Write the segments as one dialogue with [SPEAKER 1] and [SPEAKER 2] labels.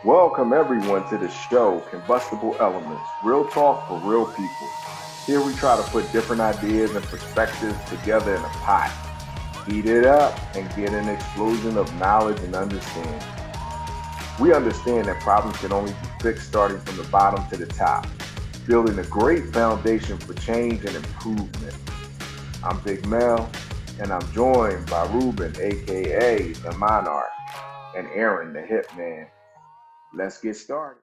[SPEAKER 1] Welcome everyone to the show, Combustible Elements, real talk for real people. Here we try to put different ideas and perspectives together in a pot, heat it up, and get an explosion of knowledge and understanding. We understand that problems can only be fixed starting from the bottom to the top, building a great foundation for change and improvement. I'm Big Mel, and I'm joined by Ruben, aka the Monarch, and Aaron, the Hitman. Let's get started.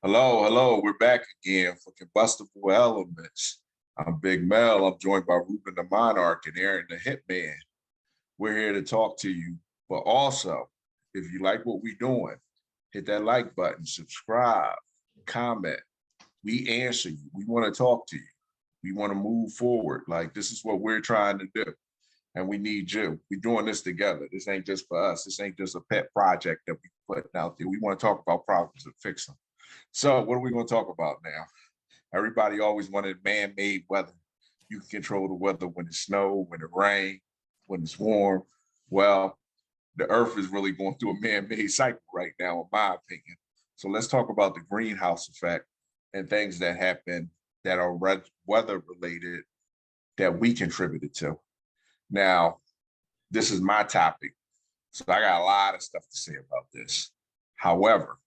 [SPEAKER 2] Hello, hello. We're back again for Combustible Elements. I'm Big Mel. I'm joined by Ruben the Monarch and Aaron the Hitman. We're here to talk to you, but also, if you like what we're doing, hit that like button, subscribe, comment. We answer you. We want to talk to you. We want to move forward. Like, this is what we're trying to do, and we need you. We're doing this together. This ain't just for us. This ain't just a pet project that we put out there. We want to talk about problems and fix them. So what are we going to talk about now? Everybody always wanted man-made weather. You can control the weather when it's snow, when it rains, when it's warm. Well, the earth is really going through a man-made cycle right now, in my opinion. So let's talk about the greenhouse effect and things that happen that are weather related that we contributed to. Now, this is my topic, so I got a lot of stuff to say about this. However,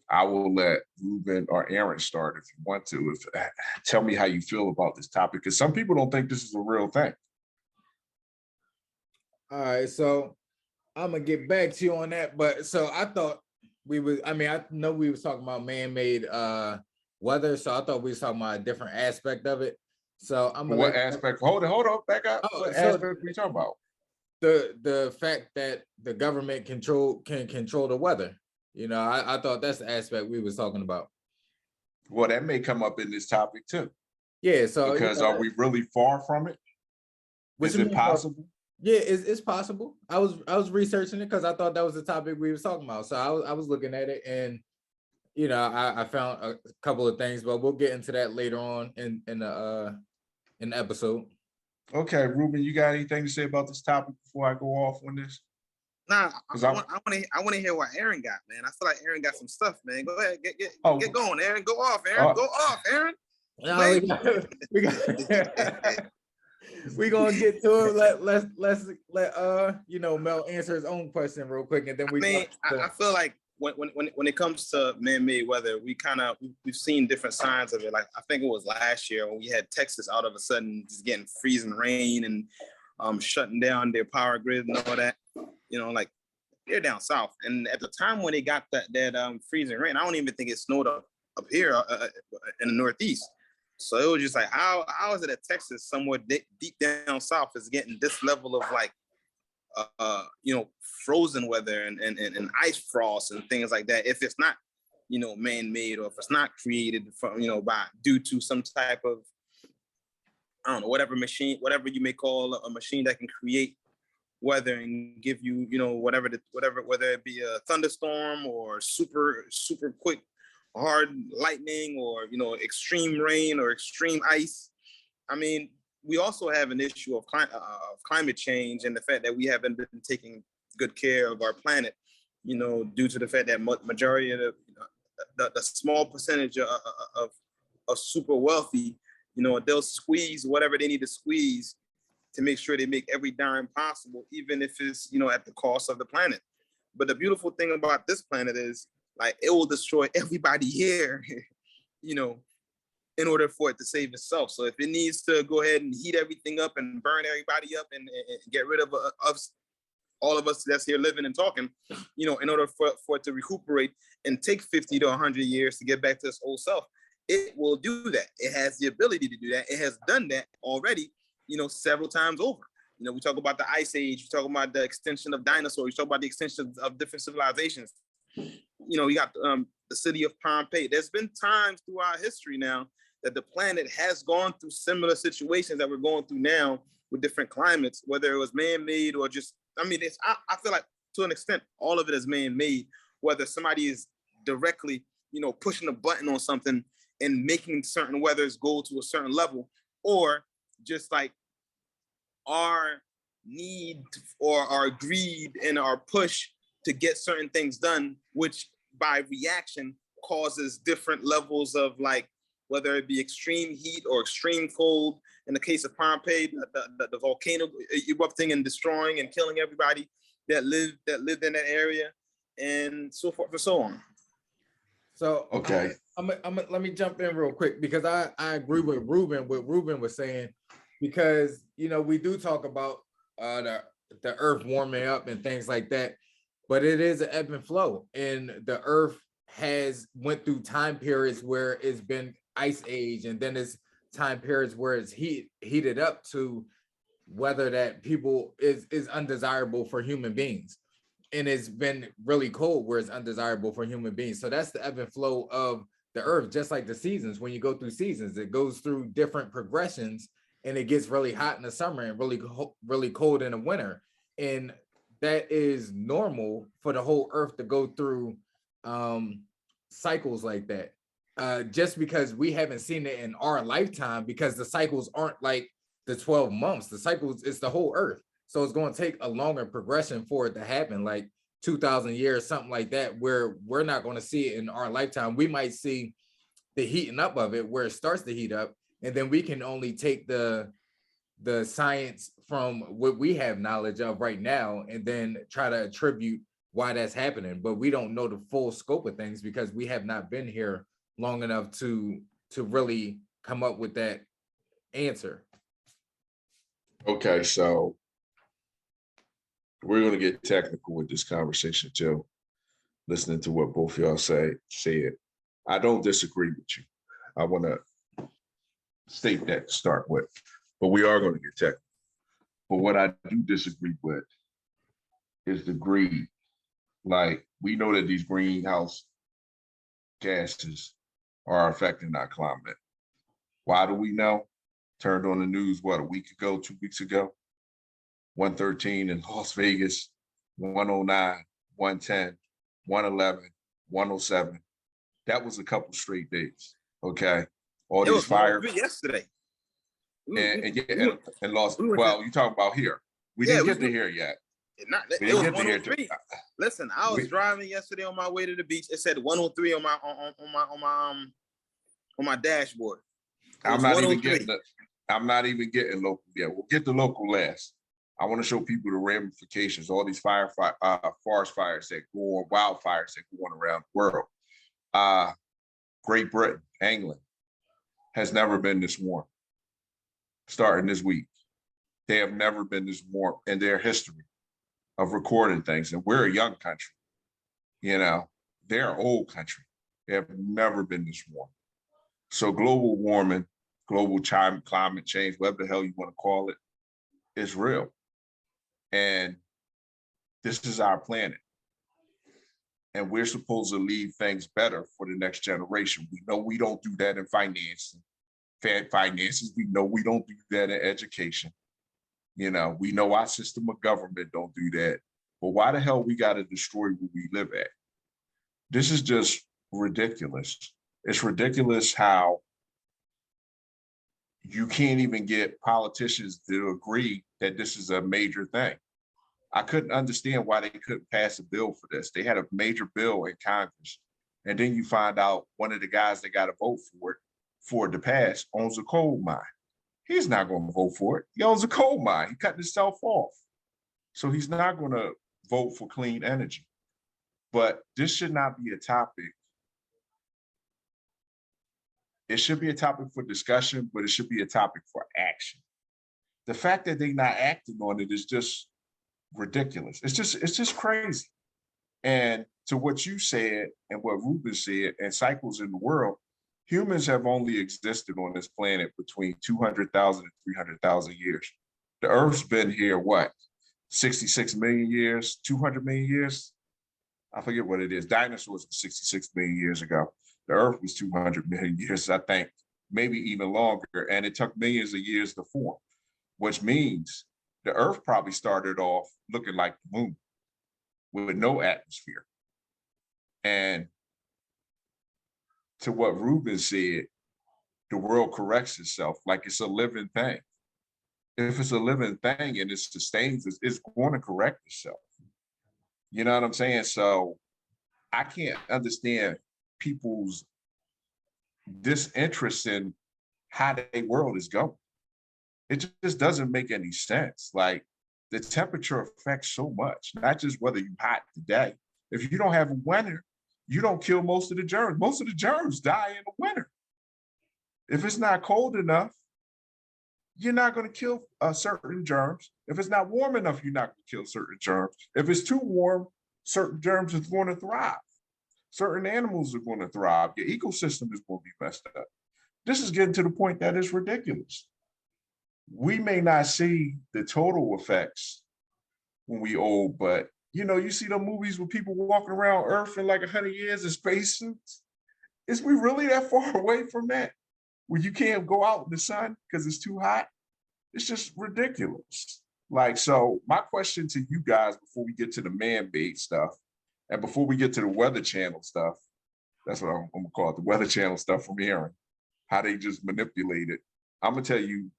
[SPEAKER 2] I will let Ruben or Aaron start if you want to. Tell me how you feel about this topic, because some people don't think this is a real thing.
[SPEAKER 3] All right, so I'm gonna get back to you on that. But so I thought we would. I mean, I know we was talking about man-made weather, so I thought we was talking about a different aspect of it. So I'm gonna
[SPEAKER 2] what aspect? Hold on, back up. What aspect are we talking about?
[SPEAKER 3] The fact that the government can control the weather. You know, I thought that's the aspect we was talking about.
[SPEAKER 2] Well, that may come up in this topic too.
[SPEAKER 3] Yeah, so
[SPEAKER 2] because are we really far from it? Is it possible?
[SPEAKER 3] Yeah, it's possible. I was researching it because I thought that was the topic we was talking about. So I was looking at it, and you know, I found a couple of things, but we'll get into that later on in the episode.
[SPEAKER 2] Okay, Ruben, you got anything to say about this topic before I go off on this?
[SPEAKER 4] Nah, I want to hear what Aaron got, man. I feel like Aaron got some stuff, man. Go ahead, get going, Aaron. Go off, Aaron. Go off, Aaron.
[SPEAKER 3] No, we gonna get to it. Let's let you know, Mel answer his own question real quick, and then
[SPEAKER 4] I feel like when it comes to man-made weather, we've seen different signs of it. Like I think it was last year when we had Texas out of a sudden just getting freezing rain and shutting down their power grid and all that. You know, like they're down south, and at the time when they got that freezing rain, I don't even think it snowed up here in the Northeast. So it was just like, how is it that Texas, somewhere deep down south, is getting this level of like, frozen weather and ice frost and things like that? If it's not, man-made, or if it's not created from, due to some type of, I don't know, whatever you may call a machine that can create weather and give you, whether it be a thunderstorm or super quick hard lightning, or extreme rain or extreme ice. I mean, we also have an issue of climate change and the fact that we haven't been taking good care of our planet, due to the fact that majority of the small percentage of super wealthy, they'll squeeze whatever they need to squeeze to make sure they make every dime possible, even if it's, at the cost of the planet. But the beautiful thing about this planet is, like, it will destroy everybody here, in order for it to save itself. So if it needs to go ahead and heat everything up and burn everybody up and get rid of all of us that's here living and talking, in order for it to recuperate and take 50 to 100 years to get back to its old self, it will do that. It has the ability to do that. It has done that already, several times over. We talk about the Ice Age, we talk about the extension of dinosaurs, we talk about the extension of different civilizations. You got the city of Pompeii. There's been times throughout history now that the planet has gone through similar situations that we're going through now with different climates, whether it was man-made or just, I feel like to an extent, all of it is man-made, whether somebody is directly, pushing a button on something and making certain weathers go to a certain level, or just like our need or our greed and our push to get certain things done, which by reaction causes different levels of like, whether it be extreme heat or extreme cold. In the case of Pompeii, the volcano erupting and destroying and killing everybody that lived in that area, and so forth and so on.
[SPEAKER 3] So
[SPEAKER 2] Okay.
[SPEAKER 3] let me jump in real quick, because I agree with Ruben, what Ruben was saying, because we do talk about the earth warming up and things like that, but it is an ebb and flow, and the earth has went through time periods where it's been ice age, and then it's time periods where it's heated up to weather that people is undesirable for human beings, and it's been really cold where it's undesirable for human beings. So that's the ebb and flow of the earth, just like the seasons. When you go through seasons, it goes through different progressions, and it gets really hot in the summer and really cold in the winter, and that is normal for the whole earth to go through cycles like that. Just because we haven't seen it in our lifetime, because the cycles aren't like the 12 months, the cycles is the whole earth. So it's going to take a longer progression for it to happen, like 2,000 years, something like that, where we're not going to see it in our lifetime. We might see the heating up of it, where it starts to heat up, and then we can only take the science from what we have knowledge of right now, and then try to attribute why that's happening. But we don't know the full scope of things, because we have not been here long enough to really come up with that answer.
[SPEAKER 2] Okay, so we're going to get technical with this conversation too, listening to what both of y'all said. I don't disagree with you. I want to state that to start with, but we are going to get technical. But what I do disagree with is the greed. Like, we know that these greenhouse gases are affecting our climate. Why do we know? Turned on the news, what, a week ago, 2 weeks ago? 113 in Las Vegas, 109, 110, 111, 107. That was a couple straight days, okay? All these fires.
[SPEAKER 4] Yesterday.
[SPEAKER 2] And lost, well, you talking about here. We didn't get to here yet.
[SPEAKER 4] It was 103. Listen, I was driving yesterday on my way to the beach. It said 103 on my dashboard.
[SPEAKER 2] I'm not even getting local yet. We'll get the local last. I want to show people the ramifications, all these forest fires that go on, wildfires that go on around the world. Great Britain, England, has never been this warm. Starting this week, they have never been this warm in their history of recording things. And we're a young country, they're an old country. They have never been this warm. So global warming, global climate change, whatever the hell you want to call it, is real. And this is our planet. And we're supposed to leave things better for the next generation. We know we don't do that in finances. We know we don't do that in education. We know our system of government don't do that. But why the hell we got to destroy where we live at? This is just ridiculous. It's ridiculous how you can't even get politicians to agree that this is a major thing. I couldn't understand why they couldn't pass a bill for this. They had a major bill in Congress, and then you find out one of the guys that got to vote for it to pass owns a coal mine. He's not going to vote for it. He owns a coal mine. He cut himself off. So he's not going to vote for clean energy. But this should not be a topic. It should be a topic for discussion, but it should be a topic for action. The fact that they're not acting on it is just ridiculous. It's just crazy. And to what you said and what Ruben said, and cycles in the world, humans have only existed on this planet between 200,000 and 300,000 years. The Earth's been here, 66 million years, 200 million years? I forget what it is. Dinosaurs were 66 million years ago. The Earth was 200 million years, I think, maybe even longer. And it took millions of years to form, which means the Earth probably started off looking like the moon with no atmosphere. And to what Ruben said, the world corrects itself like it's a living thing. If it's a living thing and it sustains, it's going to correct itself. You know what I'm saying? So I can't understand people's disinterest in how their world is going. It just doesn't make any sense. Like the temperature affects so much, not just whether you're hot today. If you don't have a winter, you don't kill most of the germs. Most of the germs die in the winter. If it's not cold enough, you're not going to kill certain germs. If it's not warm enough, you're not going to kill certain germs. If it's too warm, certain germs are going to thrive. Certain animals are going to thrive. Your ecosystem is going to be messed up. This is getting to the point that it's ridiculous. We may not see the total effects when we old, but you see the movies with people walking around Earth in like 100 years in spacesuits. Is we really that far away from that? Where you can't go out in the sun because it's too hot? It's just ridiculous. Like, so my question to you guys before we get to the man-made stuff and before we get to the Weather Channel stuff, that's what I'm gonna call it, the Weather Channel stuff from Aaron, how they just manipulate it. I'm gonna tell you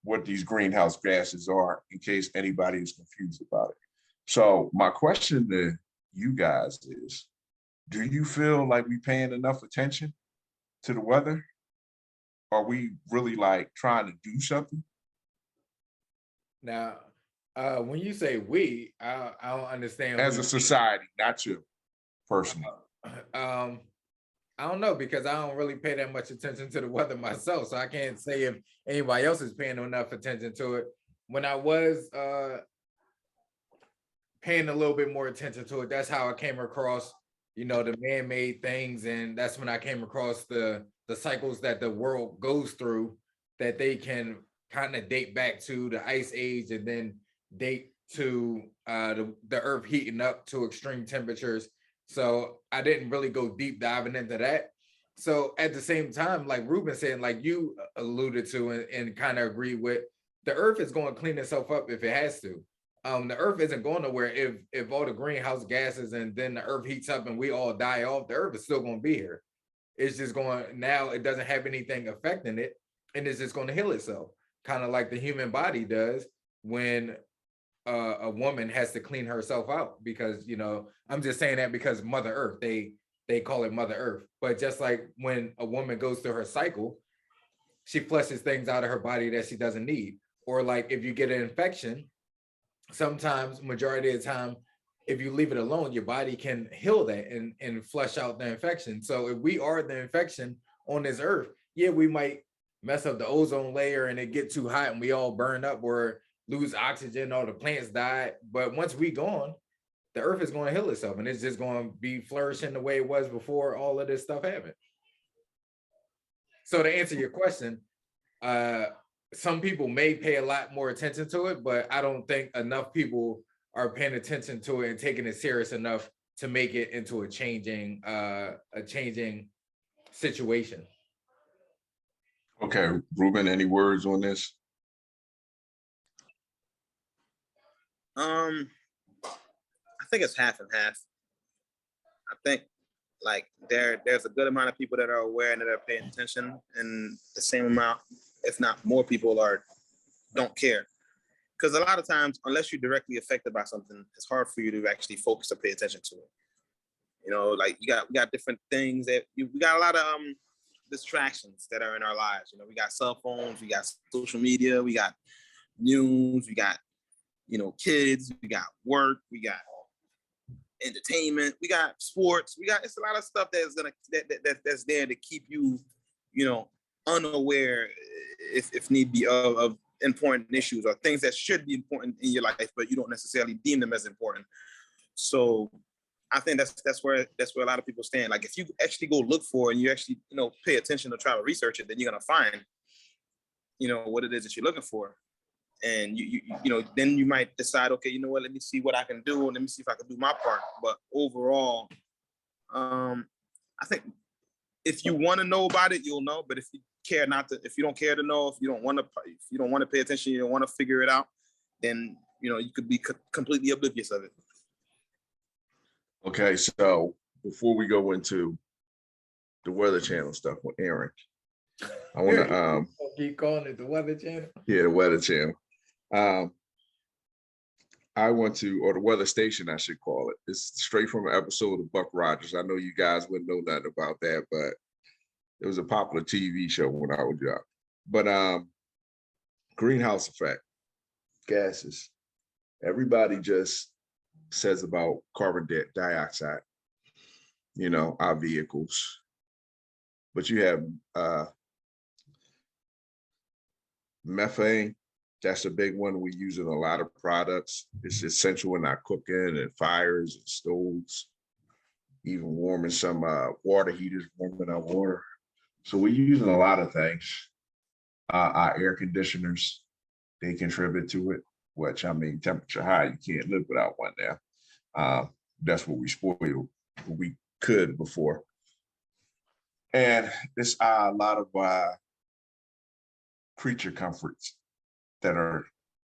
[SPEAKER 2] what these greenhouse gases are in case anybody is confused about it. So my question to you guys is, do you feel like we paying enough attention to the weather? Are we really like trying to do something?
[SPEAKER 3] Now, when you say we, I don't understand.
[SPEAKER 2] As a society, not you personally.
[SPEAKER 3] I don't know, because I don't really pay that much attention to the weather myself, so I can't say if anybody else is paying enough attention to it. When I was paying a little bit more attention to it, that's how I came across, the man-made things, and that's when I came across the cycles that the world goes through, that they can kind of date back to the ice age and then date to the earth heating up to extreme temperatures. So I didn't really go deep diving into that. So at the same time, like Ruben said, like you alluded to and kind of agree with, the earth is going to clean itself up if it has to. The earth isn't going nowhere if all the greenhouse gases and then the earth heats up and we all die off, the earth is still going to be here. It's just going, now it doesn't have anything affecting it, and it's just going to heal itself, kind of like the human body does when a woman has to clean herself out, because I'm just saying that because Mother Earth, they call it Mother Earth. But just like when a woman goes through her cycle, she flushes things out of her body that she doesn't need. Or like if you get an infection, sometimes, majority of the time, if you leave it alone, your body can heal that and flush out the infection. So if we are the infection on this earth, yeah, we might mess up the ozone layer and it get too hot and we all burn up or lose oxygen, all the plants die. But once we gone, the earth is going to heal itself and it's just going to be flourishing the way it was before all of this stuff happened. So to answer your question, some people may pay a lot more attention to it, but I don't think enough people are paying attention to it and taking it serious enough to make it into a changing situation.
[SPEAKER 2] Okay, Ruben, any words on this?
[SPEAKER 4] I think it's half and half. I think like there's a good amount of people that are aware and that are paying attention, and the same amount, if not more, people don't care. Because a lot of times, unless you're directly affected by something, it's hard for you to actually focus or pay attention to it. Like we got different things that we got a lot of distractions that are in our lives. We got cell phones, we got social media, we got news, we got kids, we got work, we got entertainment, we got sports, it's a lot of stuff that's there to keep you unaware, if need be, of important issues or things that should be important in your life, but you don't necessarily deem them as important. So I think that's where a lot of people stand. Like if you actually go look for it and you actually pay attention to try to research it, then you're gonna find what it is that you're looking for. And you then you might decide, okay, you know what, let me see what I can do and let me see if I can do my part. But overall, I think if you want to know about it, you'll know. But if you don't care to know, if you don't want to pay attention, you don't want to figure it out, then you could be completely oblivious of it.
[SPEAKER 2] Okay, so before we go into the Weather Channel stuff with Aaron, I want to
[SPEAKER 3] keep calling it the Weather Channel.
[SPEAKER 2] Yeah, the Weather Channel. I went to, or the weather station, I should call it. It's straight from an episode of Buck Rogers. I know you guys wouldn't know nothing about that, but it was a popular TV show when I was young. But greenhouse effect, gases. Everybody just says about carbon dioxide, you know, our vehicles. But you have methane. That's a big one we use in a lot of products. It's essential in our cooking and fires and stoves, even warming some water heaters, warming our water. So we're using a lot of things. Our air conditioners, they contribute to it, which I mean, temperature high, you can't live without one now. That's what we spoiled, what we could before. And it's a lot of creature comforts that are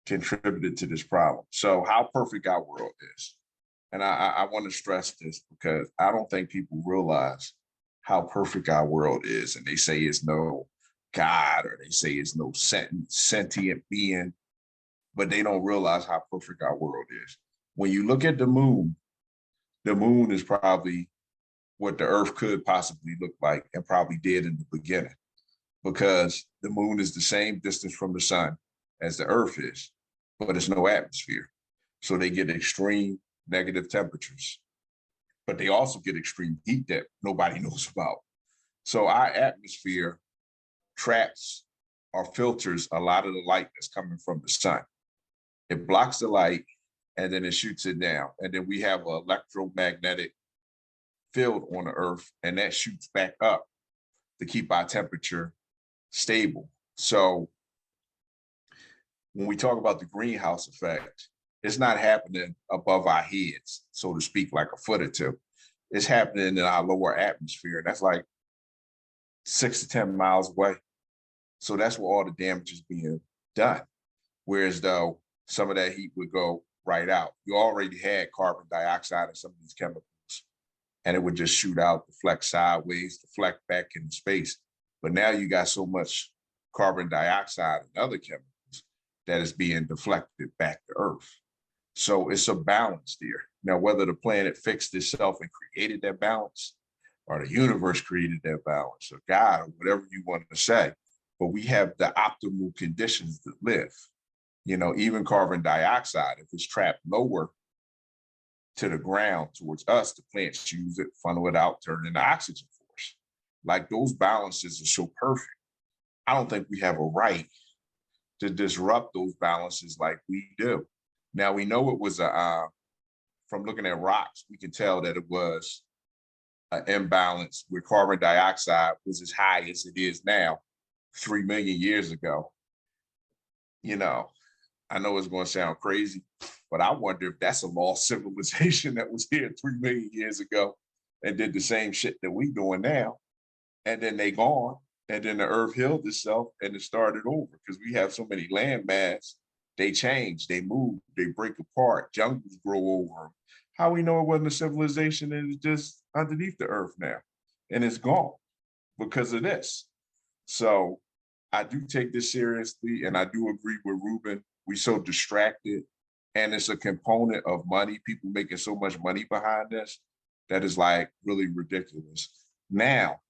[SPEAKER 2] contributed to this problem. So how perfect our world is. And I want to stress this because I don't think people realize how perfect our world is. And they say it's no God, or they say it's no sentient being, but they don't realize how perfect our world is. When you look at the moon is probably what the earth could possibly look like and probably did in the beginning, because the moon is the same distance from the sun as the earth is, but it's no atmosphere. So they get extreme negative temperatures, but they also get extreme heat that nobody knows about. So our atmosphere traps or filters a lot of the light that's coming from the sun. It blocks the light and then it shoots it down. And then we have an electromagnetic field on the earth, and that shoots back up to keep our temperature stable. So when we talk about the greenhouse effect, it's not happening above our heads, so to speak, like a foot or two. It's happening in our lower atmosphere. And that's like 6 to 10 miles away. So that's where all the damage is being done. Whereas though some of that heat would go right out. You already had carbon dioxide in some of these chemicals, and it would just shoot out, deflect sideways, deflect back into space. But now you got so much carbon dioxide and other chemicals that is being deflected back to Earth. So it's a balance there. Now, whether the planet fixed itself and created that balance, or the universe created that balance, or God, or whatever you want to say, but we have the optimal conditions to live. You know, even carbon dioxide, if it's trapped lower to the ground towards us, the plants use it, funnel it out, turn it into oxygen for us. Like, those balances are so perfect. I don't think we have a right to disrupt those balances like we do. Now, we know it was from looking at rocks, we can tell that it was an imbalance where carbon dioxide was as high as it is now 3 million years ago. You know, I know it's going to sound crazy, but I wonder if that's a lost civilization that was here 3 million years ago and did the same shit that we doing now. And then they gone, and then the earth healed itself and it started over, because we have so many land mass. They change, they move, they break apart, jungles grow over them. How we know it wasn't a civilization and it's just underneath the earth now and it's gone because of this. So I do take this seriously, and I do agree with Ruben. We so distracted, and it's a component of money, people making so much money behind this, that is like really ridiculous. Now,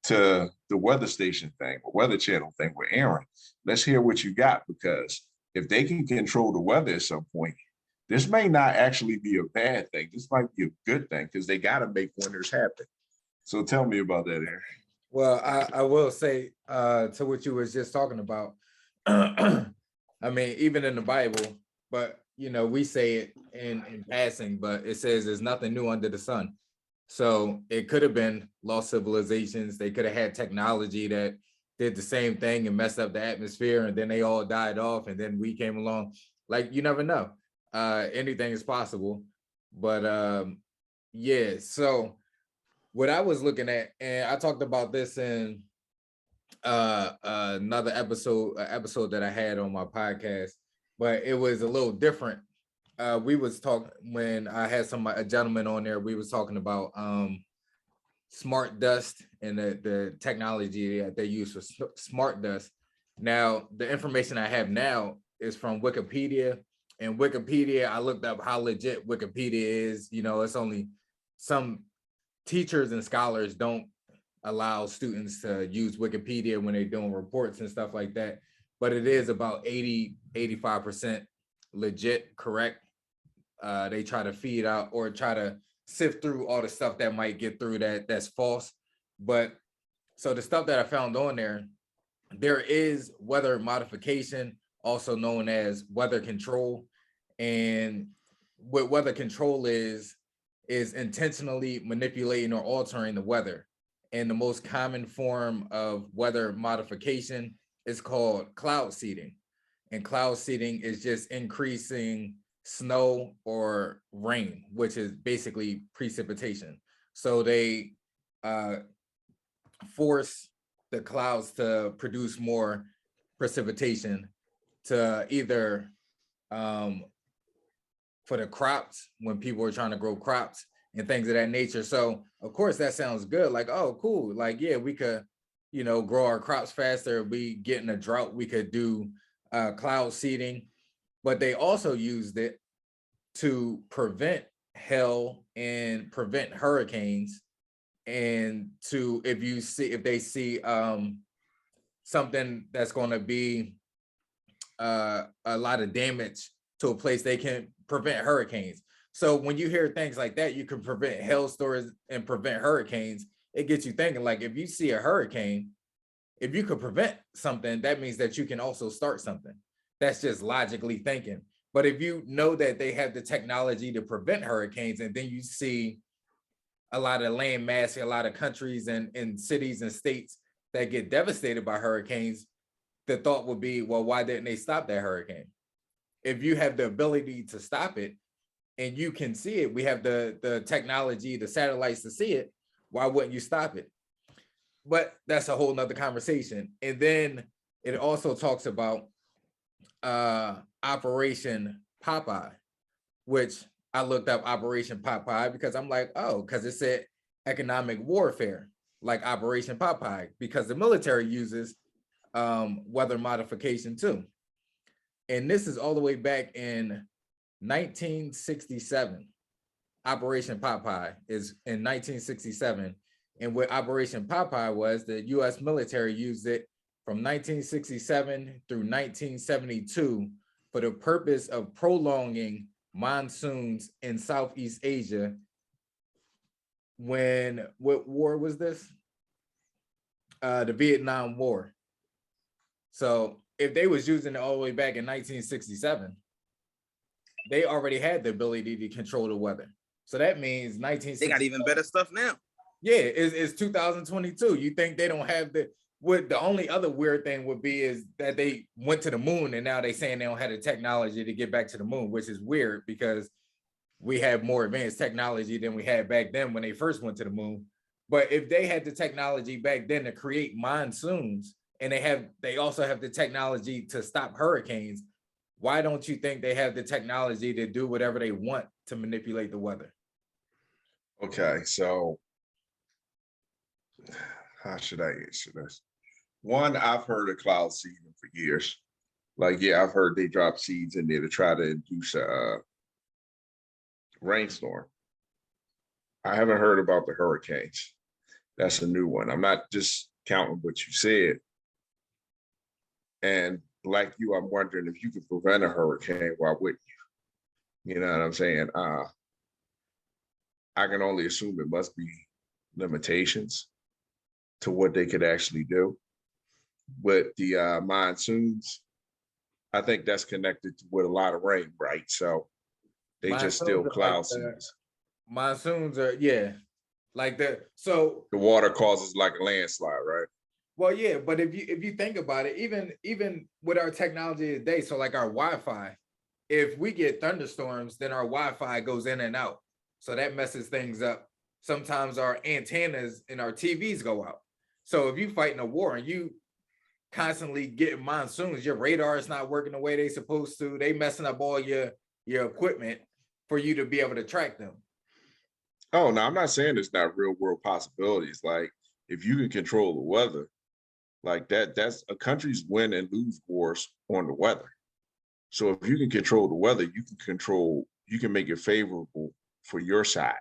[SPEAKER 2] to the weather station thing, or Weather Channel thing with Aaron, let's hear what you got, because if they can control the weather at some point, this may not actually be a bad thing. This might be a good thing, because they got to make winters happen. So tell me about that, Aaron.
[SPEAKER 3] Well, I will say to what you was just talking about. I mean, even in the Bible, but you know, we say it in passing, but it says there's nothing new under the sun. So it could have been lost civilizations. They could have had technology that did the same thing and messed up the atmosphere, and then they all died off, and then we came along. Like, you never know. Anything is possible. But yeah, so what I was looking at, and I talked about this in another episode that I had on my podcast, but it was a little different. We was talking, when I had a gentleman on there, we was talking about smart dust and the technology that they use for smart dust. Now, the information I have now is from Wikipedia, And Wikipedia, I looked up how legit Wikipedia is. You know, it's only some teachers and scholars don't allow students to use Wikipedia when they're doing reports and stuff like that. But it is about 85% legit, correct. They try to feed out or try to sift through all the stuff that might get through that's false. But so the stuff that I found on there is weather modification, also known as weather control. And what weather control is intentionally manipulating or altering the weather. And the most common form of weather modification is called cloud seeding. And cloud seeding is just increasing snow or rain, which is basically precipitation. So they force the clouds to produce more precipitation to either for the crops when people are trying to grow crops and things of that nature. So of course that sounds good. Like, oh, cool. Like, yeah, we could, you know, grow our crops faster. We get in a drought, we could do cloud seeding, but they also used it to prevent hail and prevent hurricanes. And to, if they see something that's going to be a lot of damage to a place, they can prevent hurricanes. So when you hear things like that, you can prevent hailstorms and prevent hurricanes. It gets you thinking, like, if you see a hurricane, if you could prevent something, that means that you can also start something. That's just logically thinking. But if you know that they have the technology to prevent hurricanes, and then you see a lot of land mass, a lot of countries and cities and states that get devastated by hurricanes, the thought would be, well, why didn't they stop that hurricane? If you have the ability to stop it and you can see it, we have the technology, the satellites to see it, why wouldn't you stop it? But that's a whole nother conversation. And then it also talks about Operation Popeye, which I looked up Operation Popeye because I'm like, oh, because it said economic warfare, like Operation Popeye, because the military uses weather modification too. And this is all the way back in 1967. Operation Popeye is in 1967. And what Operation Popeye was, the US military used it from 1967 through 1972 for the purpose of prolonging monsoons in Southeast Asia. What war was this? The Vietnam War. So if they was using it all the way back in 1967, they already had the ability to control the weather. So that means 1967.
[SPEAKER 4] They got even better stuff now.
[SPEAKER 3] Yeah, it's 2022. You think they don't have the only other weird thing would be is that they went to the moon and now they saying they don't have the technology to get back to the moon, which is weird because we have more advanced technology than we had back then when they first went to the moon. But if they had the technology back then to create monsoons, and they also have the technology to stop hurricanes, why don't you think they have the technology to do whatever they want to manipulate the weather?
[SPEAKER 2] Okay, so how should I answer this? One, I've heard of cloud seeding for years. Like, yeah, I've heard they drop seeds in there to try to induce a rainstorm. I haven't heard about the hurricanes. That's a new one. I'm not just counting what you said. And like you, I'm wondering if you could prevent a hurricane, why wouldn't you? You know what I'm saying? I can only assume it must be limitations to what they could actually do. With the monsoons, I think that's connected with a lot of rain, right? So they just still cloud seeds.
[SPEAKER 3] Monsoons are, yeah, like that. So
[SPEAKER 2] the water causes like a landslide, right?
[SPEAKER 3] Well, yeah, but if you think about it, even with our technology today, so like our Wi-Fi, if we get thunderstorms, then our Wi-Fi goes in and out. So that messes things up. Sometimes our antennas and our TVs go out. So if you fighting a war and you constantly getting monsoons, your radar is not working the way they supposed to, they messing up all your equipment for you to be able to track them.
[SPEAKER 2] Oh, no, I'm not saying it's not real world possibilities. Like if you can control the weather, like that's a country's win and lose wars on the weather. So if you can control the weather, you can make it favorable for your side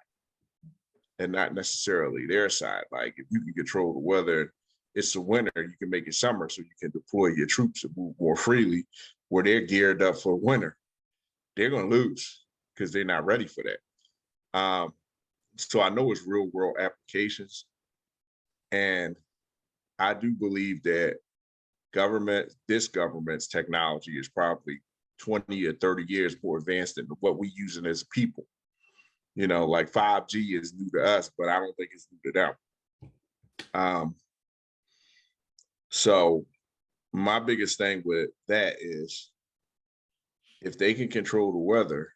[SPEAKER 2] and not necessarily their side. Like if you can control the weather, it's the winter, you can make it summer so you can deploy your troops and move more freely where they're geared up for winter. They're going to lose because they're not ready for that. So I know it's real world applications. And I do believe that this government's technology is probably 20 or 30 years more advanced than what we using as people. You know, like 5G is new to us, but I don't think it's new to them. So my biggest thing with that is if they can control the weather,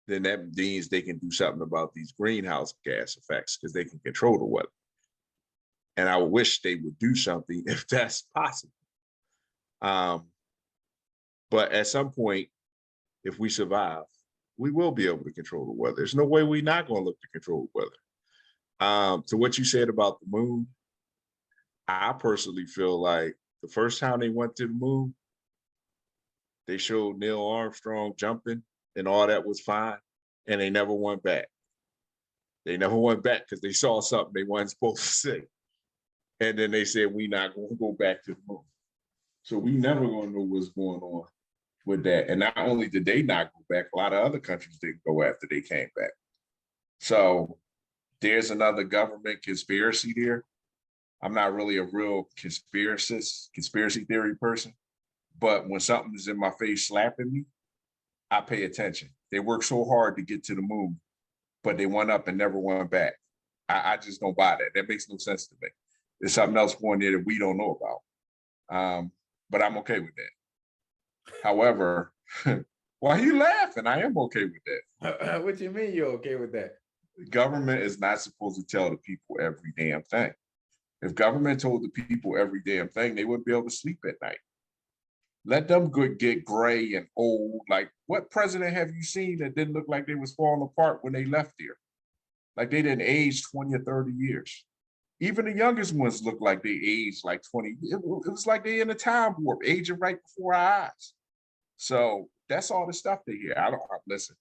[SPEAKER 2] then that means they can do something about these greenhouse gas effects because they can control the weather. And I wish they would do something if that's possible. But at some point, if we survive, we will be able to control the weather. There's no way we're not going to look to control the weather. To what you said about the moon, I personally feel like the first time they went to the moon, they showed Neil Armstrong jumping and all that was fine, and they never went back. They never went back because they saw something they weren't supposed to see. And then they said, we're not going to go back to the moon. So we never going to know what's going on with that. And not only did they not go back, a lot of other countries didn't go after they came back. So there's another government conspiracy there. I'm not really a real conspiracy theory person, but when something is in my face slapping me, I pay attention. They worked so hard to get to the moon, but they went up and never went back. I just don't buy that. That makes no sense to me. There's something else going there that we don't know about. But I'm okay with that. However, why are you laughing? I am okay with that.
[SPEAKER 3] What you mean you're okay with that?
[SPEAKER 2] The government is not supposed to tell the people every damn thing. If government told the people every damn thing, they wouldn't be able to sleep at night. Let them get gray and old. Like, what president have you seen that didn't look like they was falling apart when they left here? Like they didn't age 20 or 30 years. Even the youngest ones look like they aged like 20. It was like they in a time warp, aging right before our eyes. So that's all the stuff they hear. Listen.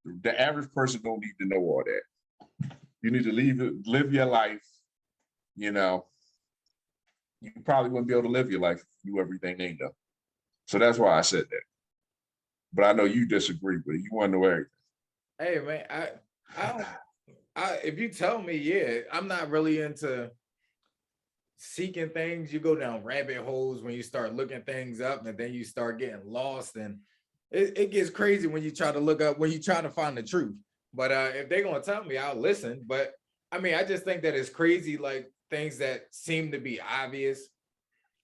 [SPEAKER 2] The average person don't need to know all that. You need to live your life. You know, you probably wouldn't be able to live your life if you knew everything they know. So that's why I said that. But I know you disagree with it. You want to know everything.
[SPEAKER 3] Hey man, if you tell me, yeah, I'm not really into seeking things. You go down rabbit holes when you start looking things up, and then you start getting lost, and it gets crazy when you try to look up, when you try to find the truth. But if they're gonna tell me, I'll listen. But I mean, I just think that it's crazy, like things that seem to be obvious,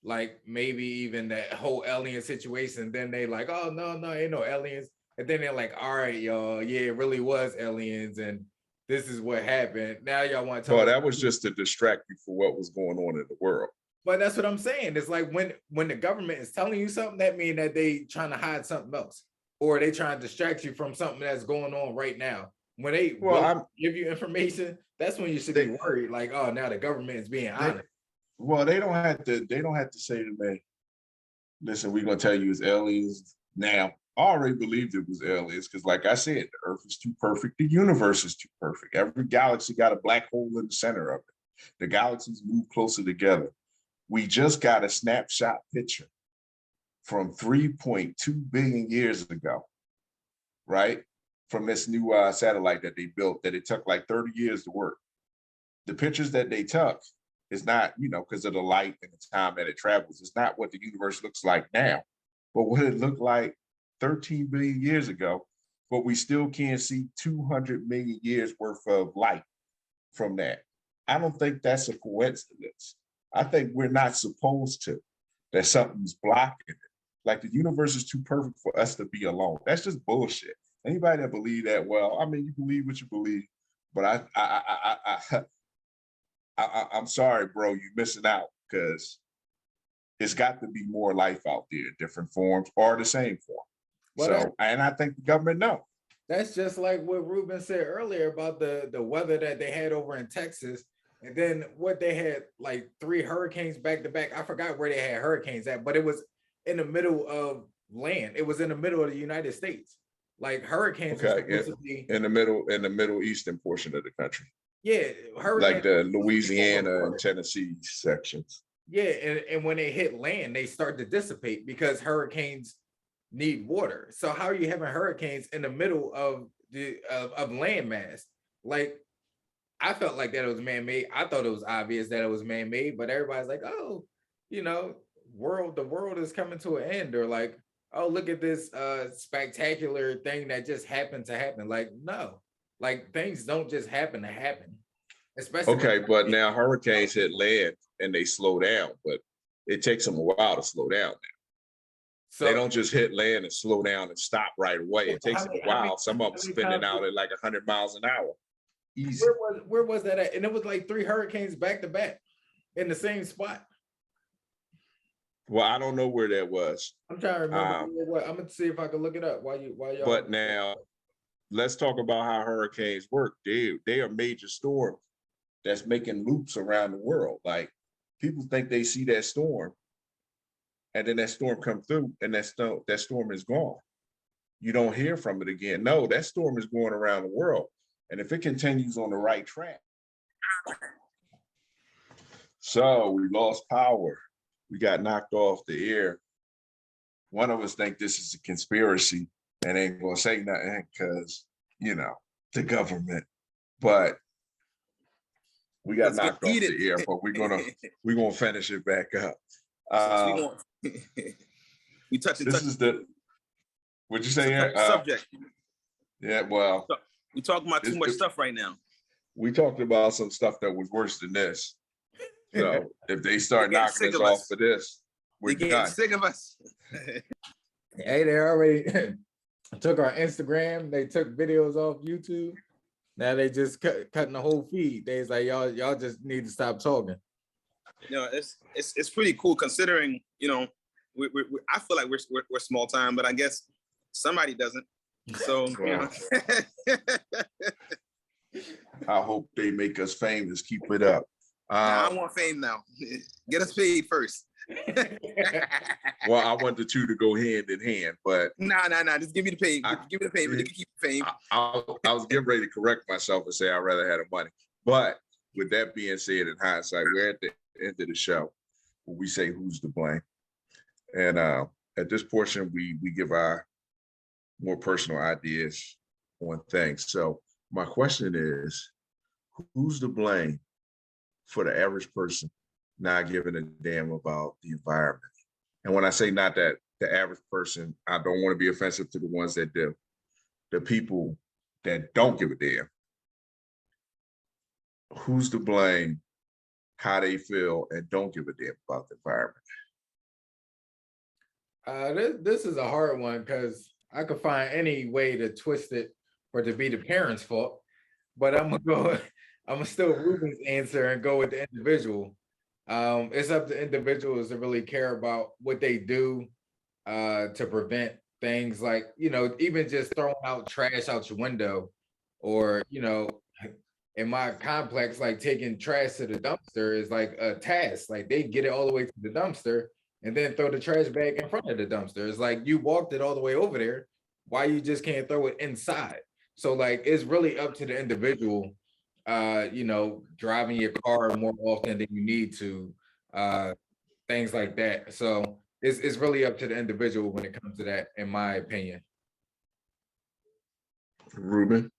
[SPEAKER 3] like maybe even that whole alien situation. Then they like, oh no, ain't no aliens. And then they're like, all right, y'all, yeah, it really was aliens, and this is what happened. Now y'all want to tell
[SPEAKER 2] Well,
[SPEAKER 3] us.
[SPEAKER 2] that was just to distract you for what was going on in the world.
[SPEAKER 3] But that's what I'm saying. It's like when the government is telling you something, that means that they trying to hide something else, or they trying to distract you from something that's going on right now. When they give you information, that's when you should be worried. Like, oh, now the government is being honest.
[SPEAKER 2] Well, they don't have to say to me, listen, we're gonna tell you it's aliens. Now, I already believed it was aliens because, like I said, the Earth is too perfect. The universe is too perfect. Every galaxy got a black hole in the center of it. The galaxies move closer together. We just got a snapshot picture from 3.2 billion years ago, right? From this new satellite that they built that it took like 30 years to work. The pictures that they took is not, because of the light and the time that it travels, it's not what the universe looks like now, but what it looked like 13 billion years ago, but we still can't see 200 million years worth of light from that. I don't think that's a coincidence. I think we're not supposed to, that something's blocking it. Like the universe is too perfect for us to be alone. That's just bullshit. Anybody that believe that, well, I mean, you believe what you believe, but I'm sorry, bro, you're missing out because it's got to be more life out there, different forms or the same form. Well, and I think the government knows.
[SPEAKER 3] That's just like what Ruben said earlier about the weather that they had over in Texas. And then what they had, like 3 hurricanes back to back. I forgot where they had hurricanes at, but it was in the middle of land. It was in the middle of the United States. Like hurricanes are
[SPEAKER 2] Okay,
[SPEAKER 3] supposed to be,
[SPEAKER 2] in the middle eastern portion of the country,
[SPEAKER 3] yeah,
[SPEAKER 2] like
[SPEAKER 3] hurricanes.
[SPEAKER 2] the Louisiana and Tennessee sections.
[SPEAKER 3] Yeah, and when they hit land, they start to dissipate because hurricanes need water. So how are you having hurricanes in the middle of the of landmass? Like, I felt like that it was man-made. I thought it was obvious that it was man-made, but everybody's like, oh, you know, the world is coming to an end, or like, oh, look at this spectacular thing that just happened to happen. Like, no, like things don't just happen to happen. Especially
[SPEAKER 2] Okay, but now hurricanes hit land and they slow down, but it takes them a while to slow down.
[SPEAKER 3] so
[SPEAKER 2] They don't just hit land and slow down and stop right away. It takes them a while. Some of them spinning out at like 100 miles an hour. Easy.
[SPEAKER 3] where was that at? And it was like 3 hurricanes back to back in the same spot.
[SPEAKER 2] Well, I don't know where that was.
[SPEAKER 3] I'm trying to remember what. I'm gonna see if I can look it up while y'all.
[SPEAKER 2] But now let's talk about how hurricanes work. They are major storms that's making loops around the world. Like people think they see that storm, and then that storm come through, and that storm is gone. You don't hear from it again. No, that storm is going around the world, and if it continues on the right track. So we lost power. We got knocked off the air. One of us think this is a conspiracy and ain't gonna say nothing because, you know, the government, but we got knocked off the air, but we're gonna finish it back up.
[SPEAKER 4] We touching.
[SPEAKER 2] This is the, what'd you say?
[SPEAKER 4] Subject.
[SPEAKER 2] Yeah, well,
[SPEAKER 4] we talking about too much stuff right now.
[SPEAKER 2] We talked about some stuff that was worse than this. So if they start knocking us off for this, we're done.
[SPEAKER 4] Sick of us.
[SPEAKER 3] Hey, they already took our Instagram. They took videos off YouTube. Now they just cutting the whole feed. They's like, y'all just need to stop talking.
[SPEAKER 4] You know, it's pretty cool considering, you know, we I feel like we're small time, but I guess somebody doesn't. So you know.
[SPEAKER 2] I hope they make us famous. Keep it up.
[SPEAKER 4] I want fame now. Get us paid first.
[SPEAKER 2] Well, I want the two to go hand in hand, but
[SPEAKER 4] Nah. Just give me the pay. Give me the payment. You can keep the fame.
[SPEAKER 2] I was getting ready to correct myself and say I'd rather have the money. But with that being said, in hindsight, we're at the end of the show where we say who's to blame. And at this portion, we give our more personal ideas on things. So my question is, who's to blame for the average person not giving a damn about the environment? And when I say not that the average person, I don't want to be offensive to the ones that do. The people that don't give a damn. Who's to blame how they feel and don't give a damn about the environment?
[SPEAKER 3] This is a hard one because I could find any way to twist it for it to be the parents' fault, but I'm gonna still Ruben's answer and go with the individual. It's up to individuals to really care about what they do to prevent things like, you know, even just throwing out trash out your window, or, you know, in my complex, like taking trash to the dumpster is like a task. Like they get it all the way to the dumpster and then throw the trash bag in front of the dumpster. It's like you walked it all the way over there. Why you just can't throw it inside? So like it's really up to the individual, you know, driving your car more often than you need to, things like that. So it's really up to the individual when it comes to that, in my opinion.
[SPEAKER 2] Ruben?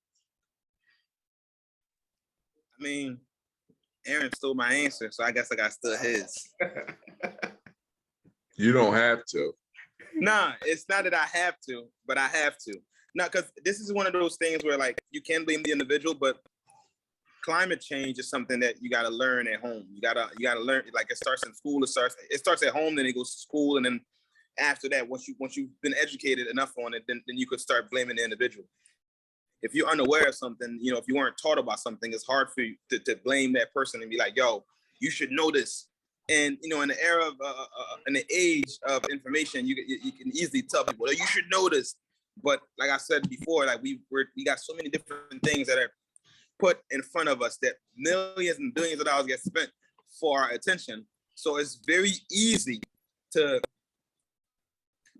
[SPEAKER 4] I mean, Aaron stole my answer, so I guess I got still his.
[SPEAKER 2] You don't have to.
[SPEAKER 4] Nah, it's not that I have to, but I have to. No, because this is one of those things where like you can blame the individual, but climate change is something that you got to learn at home. You gotta learn. Like it starts in school. It starts at home. Then it goes to school, and then after that, once you've been educated enough on it, then you could start blaming the individual. If you're unaware of something, you know, if you weren't taught about something, it's hard for you to blame that person and be like, "Yo, you should know this." And you know, in the era of in the age of information, you can easily tell people, "You should know this." But like I said before, like we got so many different things that are put in front of us that millions and billions of dollars get spent for our attention. So it's very easy to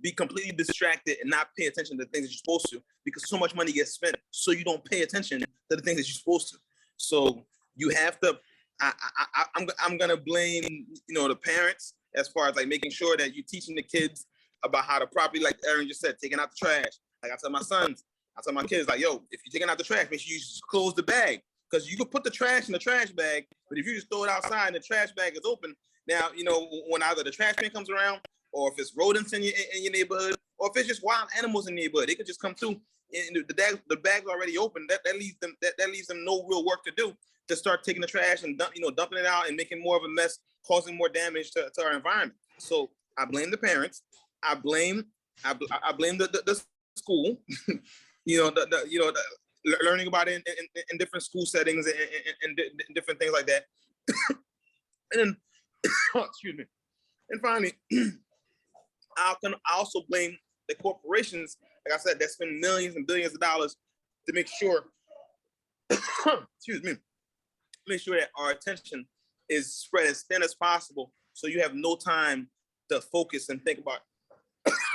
[SPEAKER 4] be completely distracted and not pay attention to the things that you're supposed to, because so much money gets spent, so you don't pay attention to the things that you're supposed to. So you have to. I'm gonna blame the parents as far as like making sure that you're teaching the kids about how to properly, like Aaron just said, taking out the trash. Like I tell my sons, I tell my kids, like, yo, if you're taking out the trash, make sure you just close the bag, because you can put the trash in the trash bag, but if you just throw it outside and the trash bag is open, now when either the trash man comes around, or if it's rodents in your neighborhood, or if it's just wild animals in the neighborhood, they could just come through. And the bag's already open. That leaves them no real work to do, to start taking the trash and dumping it out and making more of a mess, causing more damage to our environment. So I blame the parents. I blame the school. Learning about it in different school settings and different things like that. And then, excuse me. And finally, I also blame the corporations, like I said, that spend millions and billions of dollars to make sure, excuse me, make sure that our attention is spread as thin as possible, so you have no time to focus and think about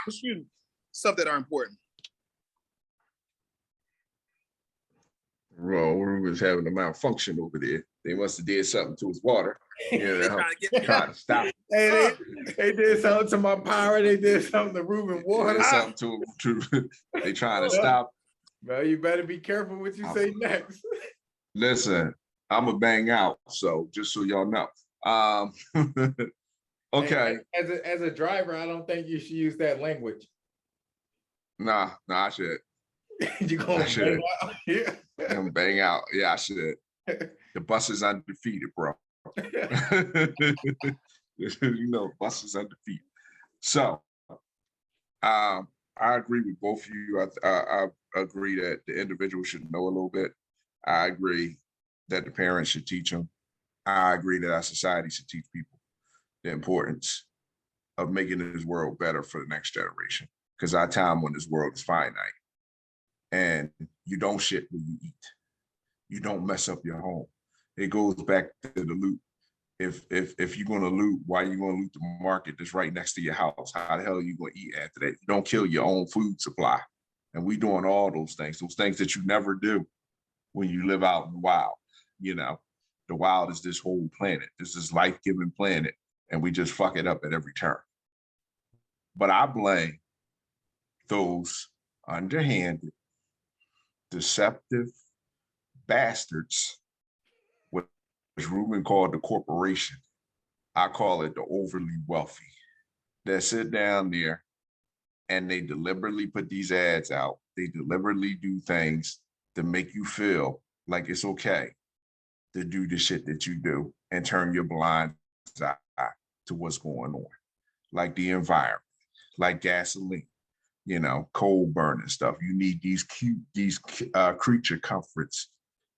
[SPEAKER 4] excuse me, stuff that are important.
[SPEAKER 2] Well, Ruben's having a malfunction over there. They must have did something to his water. Trying to stop.
[SPEAKER 3] Hey, they did something to my power. They did something to Ruben water.
[SPEAKER 2] Something to they trying to stop.
[SPEAKER 3] Well, you better be careful what you say next.
[SPEAKER 2] Listen, I'm a bang out. So just so y'all know. Okay.
[SPEAKER 3] As a driver, I don't think you should use that language.
[SPEAKER 2] Nah, I should.
[SPEAKER 3] You gonna bang out? Yeah.
[SPEAKER 2] I'm bang out. Yeah, I should. The bus is undefeated, bro. Bus is undefeated. So I agree with both of you. I agree that the individual should know a little bit. I agree that the parents should teach them. I agree that our society should teach people the importance of making this world better for the next generation, because our time on this world is finite. And you don't shit when you eat. You don't mess up your home. It goes back to the loot. If you're gonna loot, why are you gonna loot the market that's right next to your house? How the hell are you gonna eat after that? You don't kill your own food supply. And we doing all those things that you never do when you live out in the wild. The wild is this whole planet. This is life-giving planet, and we just fuck it up at every turn. But I blame those underhanded, deceptive bastards, which Ruben called the corporation. I call it the overly wealthy, that sit down there and they deliberately put these ads out. They deliberately do things to make you feel like it's okay to do the shit that you do and turn your blind eye to what's going on, like the environment, like gasoline, coal burning stuff. You need these creature comforts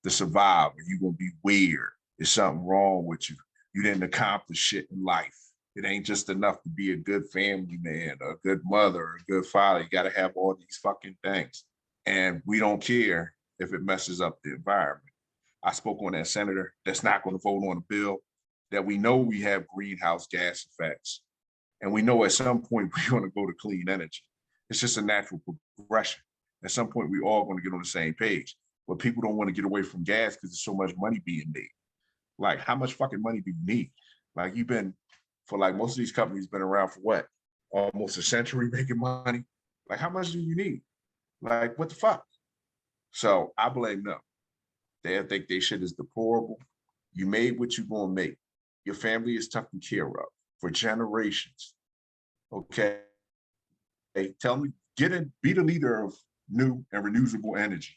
[SPEAKER 2] to survive, or you're gonna be weird. There's something wrong with you. You didn't accomplish shit in life. It ain't just enough to be a good family man, or a good mother, or a good father. You gotta have all these fucking things. And we don't care if it messes up the environment. I spoke on that senator that's not gonna vote on a bill that we know we have greenhouse gas effects. And we know at some point we're gonna go to clean energy. It's just a natural progression. At some point, we're all gonna get on the same page. But people don't want to get away from gas because there's so much money being made. Like, how much fucking money do you need? Like, most of these companies been around for what? Almost a century making money. Like, how much do you need? Like, what the fuck? So I blame them. They think they shit is deplorable. You made what you're gonna make. Your family is taken care of for generations. Okay. Hey, tell me, be the leader of new and renewable energy,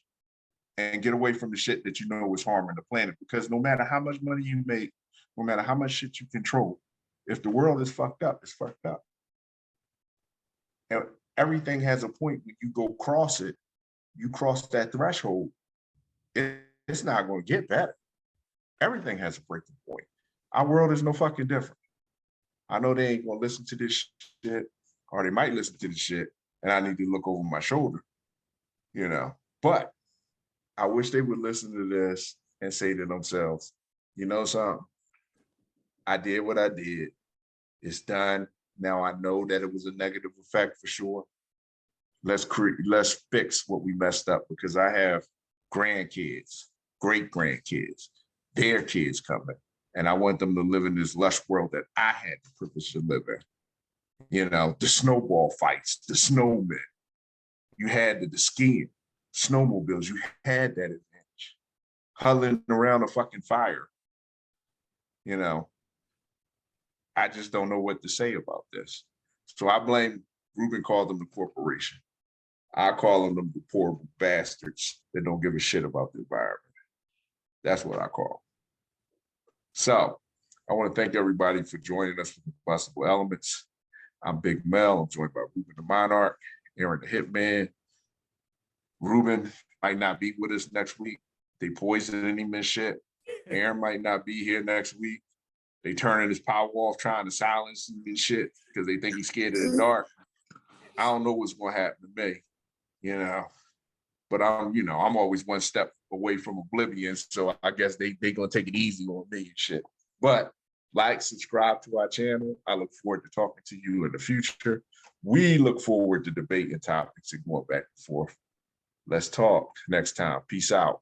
[SPEAKER 2] and get away from the shit that you know is harming the planet. Because no matter how much money you make, no matter how much shit you control, if the world is fucked up, it's fucked up. And everything has a point. When you go cross it, you cross that threshold, it's not going to get better. Everything has a breaking point. Our world is no fucking different. I know they ain't going to listen to this shit, or they might listen to the shit, and I need to look over my shoulder, But I wish they would listen to this and say to themselves, you know something? I did what I did. It's done. Now I know that it was a negative effect for sure. Let's fix what we messed up, because I have grandkids, great grandkids, their kids coming, and I want them to live in this lush world that I had the privilege to live in. You know, the snowball fights, the snowmen, you had the skiing, snowmobiles, you had that advantage. Huddling around a fucking fire. You know, I just don't know what to say about this. So I blame, Ruben called them the corporation. I call them the poor bastards that don't give a shit about the environment. That's what I call them. So I want to thank everybody for joining us for the Combustible Elements. I'm Big Mel. I'm joined by Ruben the Monarch, Aaron the Hitman. Ruben might not be with us next week. They poisoning him and shit. Aaron might not be here next week. They turning his power off, trying to silence him and shit because they think he's scared of the dark. I don't know what's gonna happen to me, you know. But I'm always one step away from oblivion. So I guess they gonna take it easy on me and shit. But like, subscribe to our channel. I look forward to talking to you in the future. We look forward to debating topics and going back and forth. Let's talk next time. Peace out.